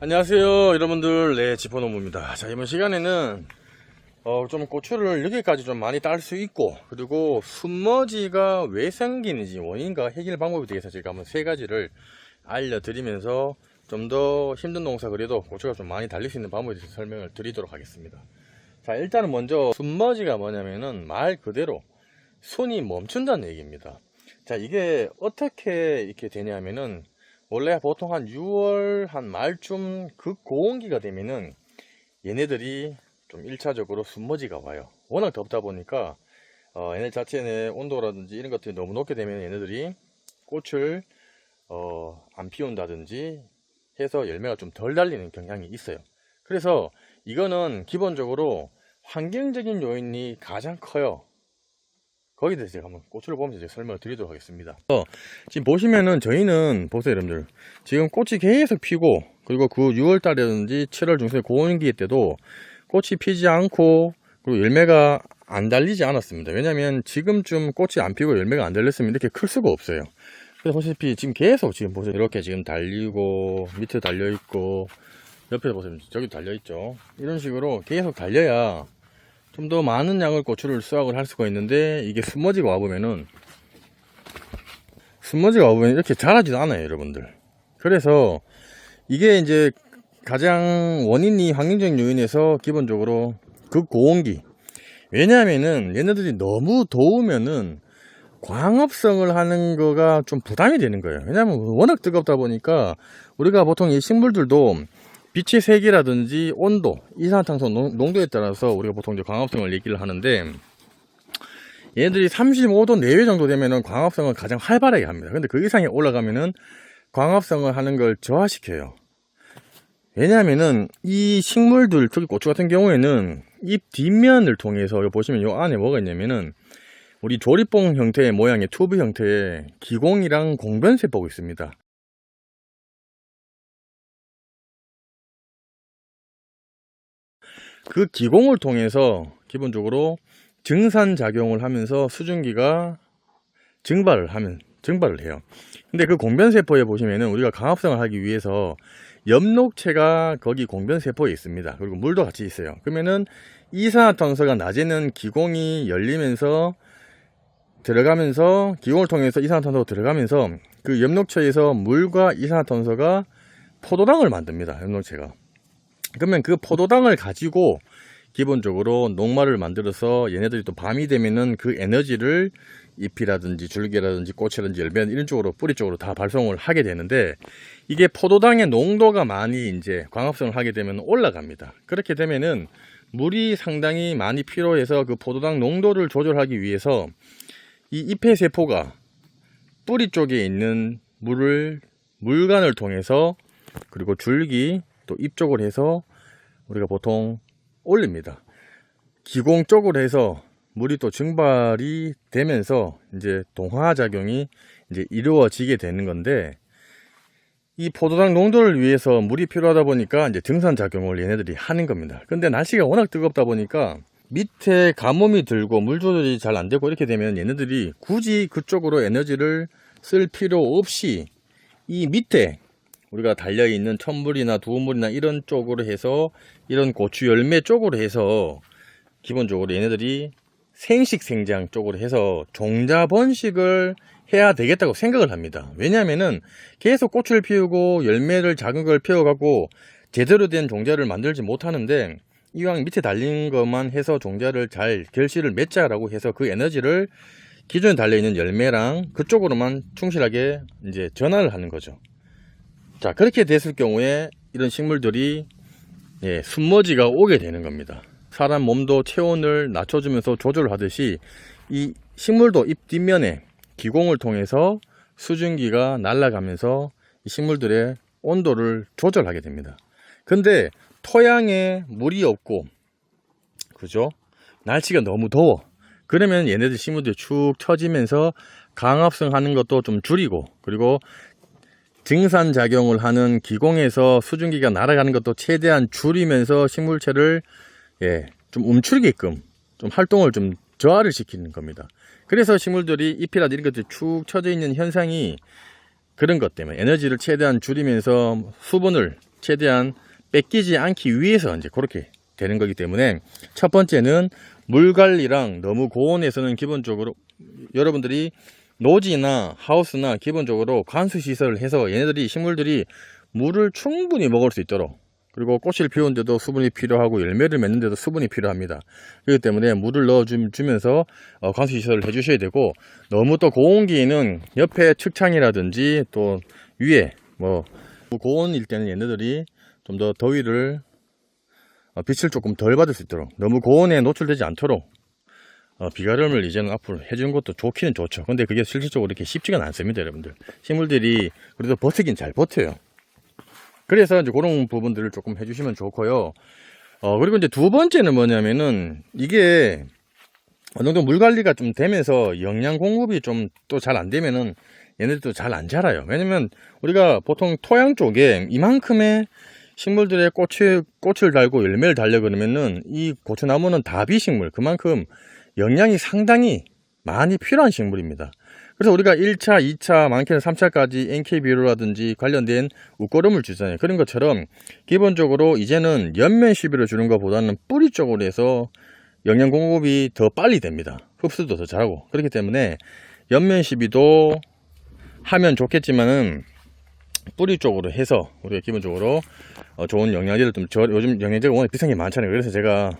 안녕하세요 여러분들. 네, 지포노무입니다. 자, 이번 시간에는 좀 고추를 여기까지 좀 많이 딸 수 있고, 그리고 순머지가 왜 생기는지 원인과 해결 방법에 대해서 제가 한번 세 가지를 알려드리면서 좀 더 힘든 농사, 그래도 고추가 좀 많이 달릴 수 있는 방법에 대해서 설명을 드리도록 하겠습니다. 자, 일단은 먼저 순머지가 뭐냐면은 말 그대로 손이 멈춘다는 얘기입니다. 자, 이게 어떻게 이렇게 되냐면은, 원래 보통 한 6월 한 말쯤 극고온기가 되면은 얘네들이 좀 1차적으로 순머지가 와요. 워낙 덥다 보니까 얘네 자체의 온도라든지 이런 것들이 너무 높게 되면 얘네들이 꽃을 안 피운다든지 해서 열매가 좀 덜 달리는 경향이 있어요. 그래서 이거는 기본적으로 환경적인 요인이 가장 커요. 거기에 대해서 제가 한번 고추를 보면서 제가 설명을 드리도록 하겠습니다. 지금 보시면은, 저희는 보세요 여러분들, 지금 꽃이 계속 피고, 그리고 그 6월달이라든지 7월 중순에 고온기 때도 꽃이 피지 않고, 그리고 열매가 안 달리지 않았습니다. 왜냐면 지금쯤 꽃이 안 피고 열매가 안 달렸으면 이렇게 클 수가 없어요. 그래서 보시다시피 지금 계속, 지금 보세요, 이렇게 지금 달리고, 밑에 달려있고, 옆에 보세요, 저기 달려있죠. 이런 식으로 계속 달려야 좀 더 많은 양의 고추를 수확을 할 수가 있는데, 이게 순머지가 와보면 이렇게 자라지도 않아요 여러분들. 그래서 이게 이제 가장 원인이 환경적인 요인에서 기본적으로 극고온기. 왜냐하면은 얘네들이 너무 더우면은 광합성을 하는 거가 좀 부담이 되는 거예요. 왜냐하면 워낙 뜨겁다 보니까, 우리가 보통 이 식물들도 빛의 색이라든지 온도, 이산화탄소 농도에 따라서 우리가 보통 이제 광합성을 얘기를 하는데, 얘네들이 35도 내외 정도 되면은 광합성을 가장 활발하게 합니다. 근데 그 이상이 올라가면은 광합성을 하는 걸 저하시켜요. 왜냐하면은 이 식물들, 특히 고추 같은 경우에는 잎 뒷면을 통해서, 여기 보시면 요 안에 뭐가 있냐면은, 우리 조리봉 형태의 모양의 튜브 형태의 기공이랑 공변세포가 있습니다. 그 기공을 통해서 기본적으로 증산작용을 하면서 수증기가 증발을 해요. 근데 그 공변세포에 보시면은, 우리가 광합성을 하기 위해서 엽록체가 거기 공변세포에 있습니다. 그리고 물도 같이 있어요. 그러면은 이산화탄소가 낮에는 기공이 열리면서 들어가면서, 기공을 통해서 이산화탄소가 들어가면서 그 엽록체에서 물과 이산화탄소가 포도당을 만듭니다. 엽록체가. 그러면 그 포도당을 가지고 기본적으로 녹말을 만들어서 얘네들이 또 밤이 되면은 그 에너지를 잎이라든지 줄기라든지 꽃이라든지 열매 이런 쪽으로, 뿌리 쪽으로 다 발송을 하게 되는데, 이게 포도당의 농도가 많이 이제 광합성을 하게 되면 올라갑니다. 그렇게 되면은 물이 상당히 많이 필요해서 그 포도당 농도를 조절하기 위해서 이 잎의 세포가 뿌리 쪽에 있는 물관을 통해서, 그리고 줄기 또 잎 쪽으로 해서 우리가 보통 올립니다. 기공 쪽으로 해서 물이 또 증발이 되면서 이제 동화작용이 이제 이루어지게 되는 건데, 이 포도당 농도를 위해서 물이 필요하다 보니까 이제 증산작용을 얘네들이 하는 겁니다. 근데 날씨가 워낙 뜨겁다 보니까 밑에 가뭄이 들고 물 조절이 잘 안 되고 이렇게 되면 얘네들이 굳이 그쪽으로 에너지를 쓸 필요 없이 이 밑에 우리가 달려있는 천물이나 두물이나 이런 쪽으로 해서, 이런 고추 열매 쪽으로 해서 기본적으로 얘네들이 생식 생장 쪽으로 해서 종자 번식을 해야 되겠다고 생각을 합니다. 왜냐하면은 계속 꽃을 피우고 열매를 작은 걸 피워갖고 제대로 된 종자를 만들지 못하는데, 이왕 밑에 달린 것만 해서 종자를 잘 결실을 맺자라고 해서 그 에너지를 기존에 달려있는 열매랑 그쪽으로만 충실하게 이제 전환을 하는 거죠. 자, 그렇게 됐을 경우에 이런 식물들이 순머지가 오게 되는 겁니다. 사람 몸도 체온을 낮춰주면서 조절을 하듯이 이 식물도 잎 뒷면에 기공을 통해서 수증기가 날아가면서 이 식물들의 온도를 조절하게 됩니다. 근데 토양에 물이 없고, 그죠? 날씨가 너무 더워. 그러면 얘네들 식물들이 축 처지면서 광합성 하는 것도 좀 줄이고, 그리고 증산작용을 하는 기공에서 수증기가 날아가는 것도 최대한 줄이면서 식물체를 좀 움츠리게끔 좀 활동을 좀 저하를 시키는 겁니다. 그래서 식물들이 잎이라든지 이런 것들이 축 처져 있는 현상이 그런 것 때문에, 에너지를 최대한 줄이면서 수분을 최대한 뺏기지 않기 위해서 이제 그렇게 되는 거기 때문에, 첫 번째는 물 관리랑 너무 고온에서는 기본적으로 여러분들이 노지나 하우스나 기본적으로 관수 시설을 해서 얘네들이, 식물들이 물을 충분히 먹을 수 있도록, 그리고 꽃을 피우는데도 수분이 필요하고 열매를 맺는데도 수분이 필요합니다. 그렇기 때문에 물을 넣어주면서 관수 시설을 해주셔야 되고, 너무 또 고온기에는 옆에 측창이라든지 또 위에 뭐 고온일 때는 얘네들이 좀 더 더위를, 빛을 조금 덜 받을 수 있도록, 너무 고온에 노출되지 않도록 비가름을 이제는 앞으로 해주는 것도 좋기는 좋죠. 근데 그게 실질적으로 이렇게 쉽지가 않습니다, 여러분들. 식물들이 그래도 버티긴 잘 버텨요. 그래서 이제 그런 부분들을 조금 해주시면 좋고요. 그리고 이제 두 번째는 뭐냐면은, 이게 어느 정도 물 관리가 좀 되면서 영양 공급이 좀 또 잘 안 되면은 얘네들도 잘 안 자라요. 왜냐면 우리가 보통 토양 쪽에 이만큼의 식물들의 꽃을 달고 열매를 달려 그러면은 이 고추나무는 다비식물, 그만큼 영양이 상당히 많이 필요한 식물입니다. 그래서 우리가 1차, 2차, 많게는 3차까지 NK 비료라든지 관련된 웃거름을 주잖아요. 그런 것처럼 기본적으로 이제는 연면 시비를 주는 것보다는 뿌리 쪽으로 해서 영양 공급이 더 빨리 됩니다. 흡수도 더 잘하고. 그렇기 때문에 연면 시비도 하면 좋겠지만은 뿌리 쪽으로 해서 우리가 기본적으로 좋은 영양제를 좀, 요즘 영양제가 워낙 비싼 게 많잖아요. 그래서 제가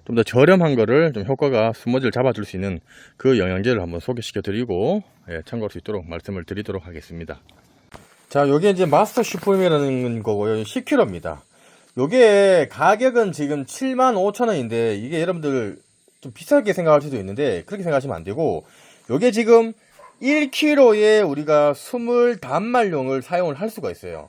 좀 더 저렴한 거를 좀 효과가 수모지를 잡아줄 수 있는 그 영양제를 한번 소개시켜 드리고, 참고할 수 있도록 말씀을 드리도록 하겠습니다. 자, 요게 이제 마스터 슈퍼임이라는 거고요. 10kg입니다. 요게 가격은 지금 75,000원인데 이게 여러분들 좀 비싸게 생각할 수도 있는데 그렇게 생각하시면 안 되고, 요게 지금 1kg에 우리가 20단말용을 사용을 할 수가 있어요.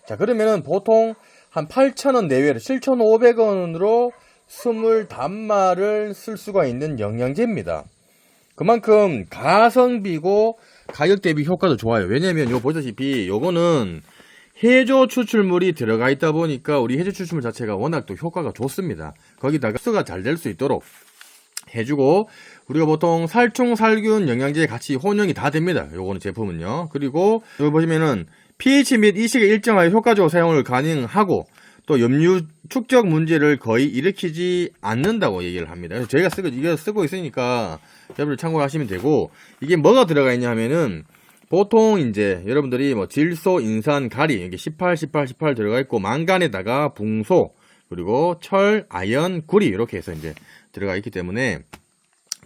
자, 그러면은 보통 한 8,000원 내외로 7,500원으로 20단말을 쓸 수가 있는 영양제입니다. 그만큼 가성비고 가격 대비 효과도 좋아요. 왜냐면 이거 보시다시피 요거는 해조 추출물이 들어가 있다 보니까 우리 해조 추출물 자체가 워낙 또 효과가 좋습니다. 거기다가 흡수가 잘 될 수 있도록 해주고, 우리가 보통 살충, 살균, 영양제 같이 혼용이 다 됩니다. 요거는 제품은요. 그리고 여기 보시면은 pH 및 이식에 일정하게 효과적으로 사용을 가능하고, 또 염류 축적 문제를 거의 일으키지 않는다고 얘기를 합니다. 그래서 저희가 이거 쓰고 있으니까 여러분들 참고하시면 되고, 이게 뭐가 들어가 있냐 하면은 보통 이제 여러분들이 뭐 질소, 인산, 가리, 여기 18 들어가 있고, 망간에다가 붕소, 그리고 철, 아연, 구리 이렇게 해서 이제 들어가 있기 때문에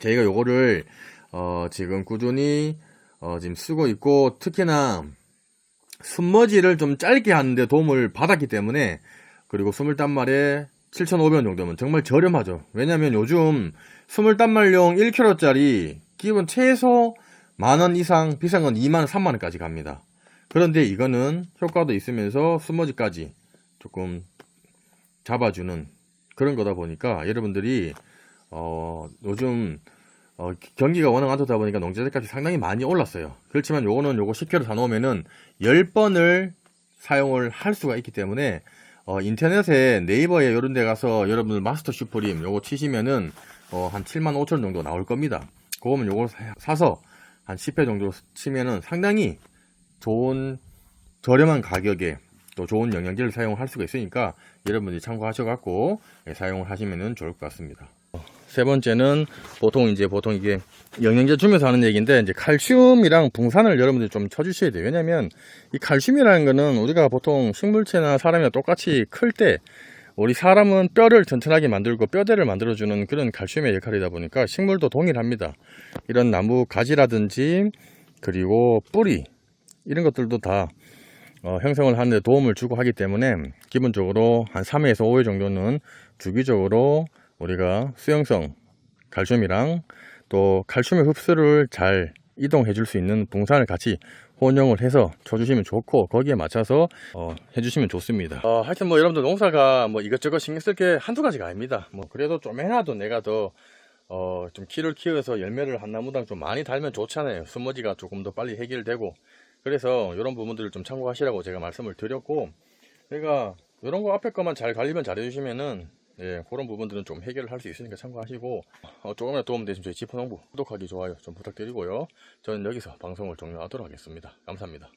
저희가 요거를 지금 꾸준히 지금 쓰고 있고, 특히나 순머지를 좀 짧게 하는데 도움을 받았기 때문에, 그리고 20단말에 7,500원 정도면 정말 저렴하죠. 왜냐면 요즘 20단말용 1kg짜리 기본 최소 만원 이상, 비싼 건 2만원, 3만원까지 갑니다. 그런데 이거는 효과도 있으면서 순머지까지 조금 잡아주는 그런 거다 보니까 여러분들이 요즘 경기가 워낙 안 좋다 보니까 농자재값이 상당히 많이 올랐어요. 그렇지만 요거는 요거 10kg 다 놓으면은 10번을 사용을 할 수가 있기 때문에 인터넷에 네이버에 요런 데 가서 여러분들 마스터 슈프림 요거 치시면은 한 75,000원 정도 나올 겁니다. 그거면 요걸 사서 한 10회 정도 치면은 상당히 좋은 저렴한 가격에 또 좋은 영양제를 사용할 수가 있으니까 여러분들이 참고하셔갖고 사용을 하시면 좋을 것 같습니다. 세 번째는 보통 이게 영양제 주면서 하는 얘기인데, 이제 칼슘이랑 붕산을 여러분들이 좀 쳐주셔야 돼요. 왜냐면 이 칼슘이라는 거는 우리가 보통 식물체나 사람이랑 똑같이 클 때 우리 사람은 뼈를 튼튼하게 만들고 뼈대를 만들어주는 그런 칼슘의 역할이다 보니까 식물도 동일합니다. 이런 나무 가지라든지 그리고 뿌리 이런 것들도 다 형성을 하는 데 도움을 주고 하기 때문에 기본적으로 한 3회에서 5회 정도는 주기적으로 우리가 수용성 칼슘이랑 또 칼슘의 흡수를 잘 이동해 줄 수 있는 붕산을 같이 혼용을 해서 쳐주시면 좋고, 거기에 맞춰서 해주시면 좋습니다. 하여튼 뭐 여러분들 농사가 뭐 이것저것 신경 쓸 게 한두 가지가 아닙니다. 뭐 그래도 좀 해놔도 내가 더 좀 키를 키워서 열매를 한 나무당 좀 많이 달면 좋잖아요. 순머지가 조금 더 빨리 해결되고. 그래서 이런 부분들을 좀 참고하시라고 제가 말씀을 드렸고, 그러니까 이런 거 앞에 것만 잘 관리만 잘 해주시면은 그런 부분들은 좀 해결을 할 수 있으니까 참고하시고, 조금이라도 도움되시면 저희 지포농부 구독하기, 좋아요 좀 부탁드리고요. 저는 여기서 방송을 종료하도록 하겠습니다. 감사합니다.